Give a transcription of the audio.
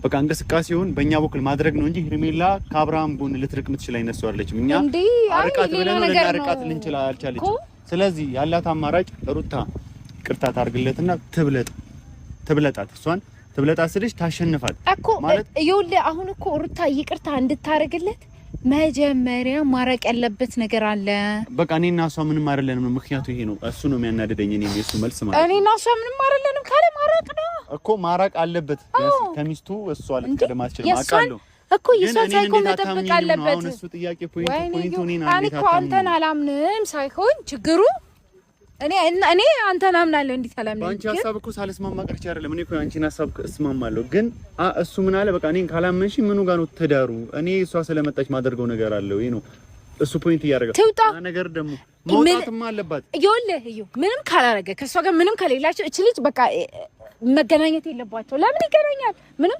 በቃ እንቅስቃሴውን በእኛ በኩል ማድረግ ነው እንጂ ሄርሜላ ከአብርሃም ጎን ልትርቅ ምትችል አይነት ሰው አይደለችም። እኛ አርቃት ብለን ልናርቃት ልንችል አልቻለችም። ስለዚህ ያላት አማራጭ ሩታ ቅርታ ታርግለትና ትብለጣት እሷን ትብለጣት ስልሽ ታሸንፋት ማለት ይኸውልህ አሁን እኮ ሩታ ይቅርታ እንድታረግለት መጀመሪያ ማራቅ ያለበት ነገር አለ። በቃ እኔና እሷ ምንም አይደለንም። ምክንያቱ ይሄ ነው። እሱ ነው የሚያናደደኝ። እኔ የሱ መልስ ማለት እኔና እሷ ምንም አይደለንም ካለ ማራቅ ነው እኮ ማራቅ አለበት። ከሚስቱ እሷ ልትቀደም አትችልም አውቃለሁ እኮ የሷ ሳይኮ መጠበቅ አለበት። አሁን እሱ ጥያቄ ፖይንቱ እኔ እኮ አንተን አላምንም ሳይሆን ችግሩ እኔ አንተን አምናለሁ። እንዴት አላምንም? አንቺ ሐሳብ እኮ ሳልስማማ ቀርቼ አይደለም። እኔ እኮ አንቺን ሐሳብ እስማማለሁ፣ ግን እሱ ምን አለ በቃ እኔን ካላመንሽ ምኑ ጋር ነው ትዳሩ? እኔ እሷ ስለመጣች ማደርገው ነገር አለው። ይሄ ነው እሱ ፖይንት እያደረገ ነገር ደግሞ መውጣትም አለባት። ይኸውልህ ምንም ካላረገ ከሷ ጋር ምንም ከሌላቸው እቺ ልጅ በቃ መገናኘት የለባቸው። ለምን ይገናኛል? ምንም